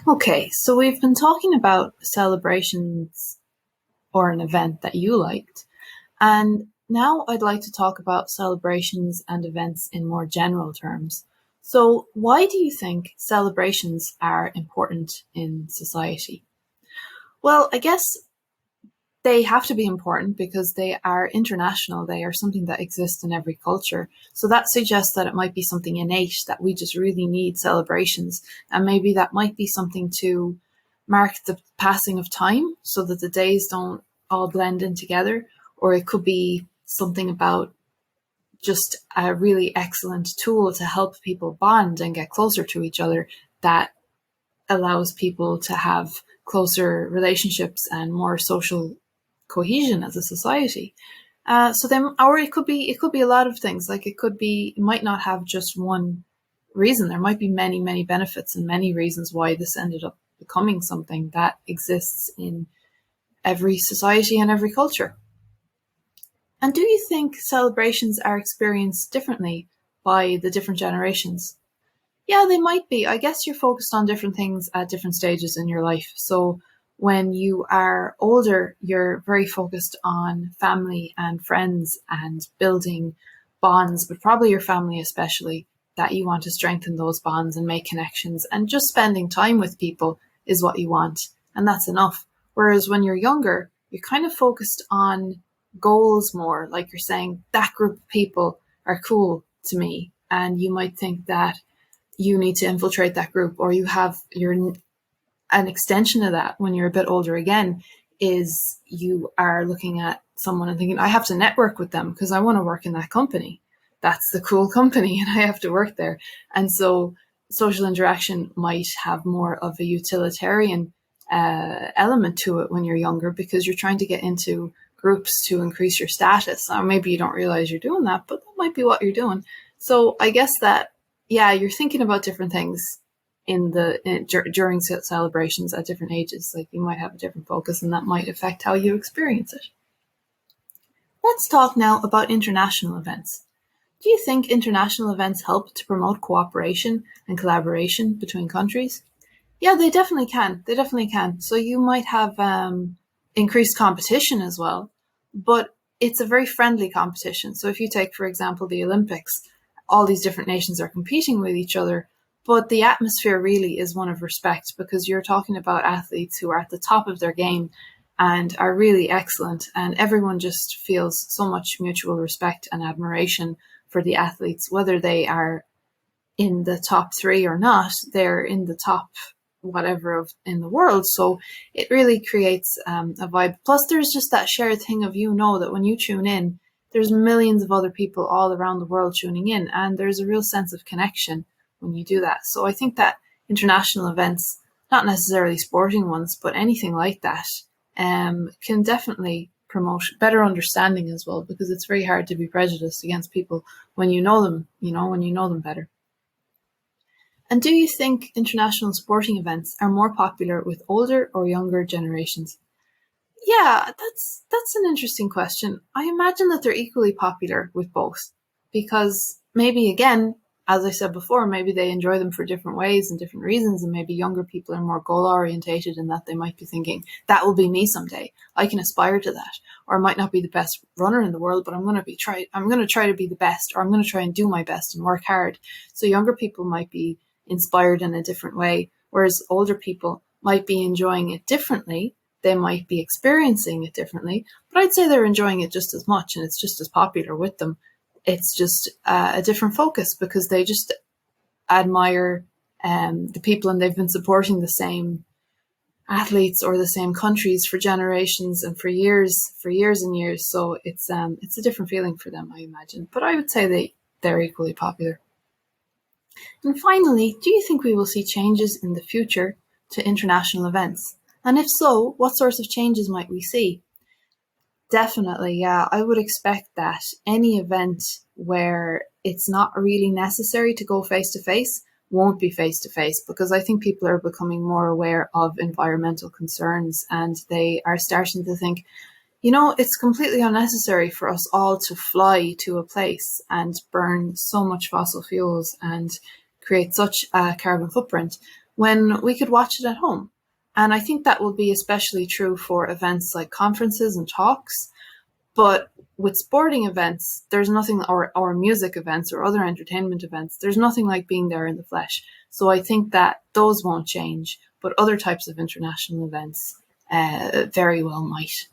Okay, so we've been talking about celebrations or an event that you liked, and now I'd like to talk about celebrations and events in more general terms. So, why do you think celebrations are important in society? Well, I guess they have to be important because they are international. They are something that exists in every culture. So that suggests that it might be something innate that we just really need celebrations. And maybe that might be something to mark the passing of time so that the days don't all blend in together. Or it could be something about just a really excellent tool to help people bond and get closer to each other that allows people to have closer relationships and more social cohesion as a society. So then, or it could be a lot of things. Like it might not have just one reason. There might be many, many benefits and many reasons why this ended up becoming something that exists in every society and every culture. And do you think celebrations are experienced differently by the different generations? Yeah, they might be. I guess you're focused on different things at different stages in your life. So when you are older, you're very focused on family and friends and building bonds, but probably your family especially, that you want to strengthen those bonds and make connections. And just spending time with people is what you want. And that's enough. Whereas when you're younger, you're kind of focused on goals more. Like you're saying, that group of people are cool to me. And you might think that you need to infiltrate that group, or you're an extension of that when you're a bit older again is you are looking at someone and thinking, I have to network with them because I want to work in that company. That's the cool company and I have to work there. And so social interaction might have more of a utilitarian element to it when you're younger because you're trying to get into groups to increase your status. Or maybe you don't realize you're doing that, but that might be what you're doing. So I guess that, yeah, you're thinking about different things during celebrations at different ages. Like you might have a different focus, and that might affect how you experience it. Let's talk now about international events. Do you think international events help to promote cooperation and collaboration between countries? Yeah, they definitely can. They definitely can. So you might have increased competition as well, but it's a very friendly competition. So if you take, for example, the Olympics, all these different nations are competing with each other, but the atmosphere really is one of respect because you're talking about athletes who are at the top of their game and are really excellent, and everyone just feels so much mutual respect and admiration for the athletes, whether they are in the top three or not, they're in the top whatever of in the world. So it really creates a vibe. Plus, there's just that shared thing of that when you tune in, there's millions of other people all around the world tuning in, and there's a real sense of connection when you do that. So I think that international events, not necessarily sporting ones, but anything like that, can definitely promote better understanding as well, because it's very hard to be prejudiced against people when you know them, when you know them better. And do you think international sporting events are more popular with older or younger generations? Yeah, that's an interesting question. I imagine that they're equally popular with both because maybe again, as I said before, maybe they enjoy them for different ways and different reasons, and maybe younger people are more goal orientated in that they might be thinking that will be me someday. I can aspire to that, or I might not be the best runner in the world, but I'm going to try to be the best, or I'm going to try and do my best and work hard. So younger people might be inspired in a different way, whereas older people might be enjoying it differently. They might be experiencing it differently, but I'd say they're enjoying it just as much and it's just as popular with them. It's just a different focus because they just admire the people, and they've been supporting the same athletes or the same countries for generations and for years and years. So it's a different feeling for them, I imagine. But I would say they're equally popular. And finally, do you think we will see changes in the future to international events? And if so, what sorts of changes might we see? Definitely, yeah. I would expect that any event where it's not really necessary to go face to face won't be face to face, because I think people are becoming more aware of environmental concerns and they are starting to think, it's completely unnecessary for us all to fly to a place and burn so much fossil fuels and create such a carbon footprint when we could watch it at home. And I think that will be especially true for events like conferences and talks. But with sporting events, there's nothing, or music events or other entertainment events, there's nothing like being there in the flesh. So I think that those won't change, but other types of international events very well might.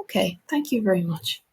Okay, thank you very much.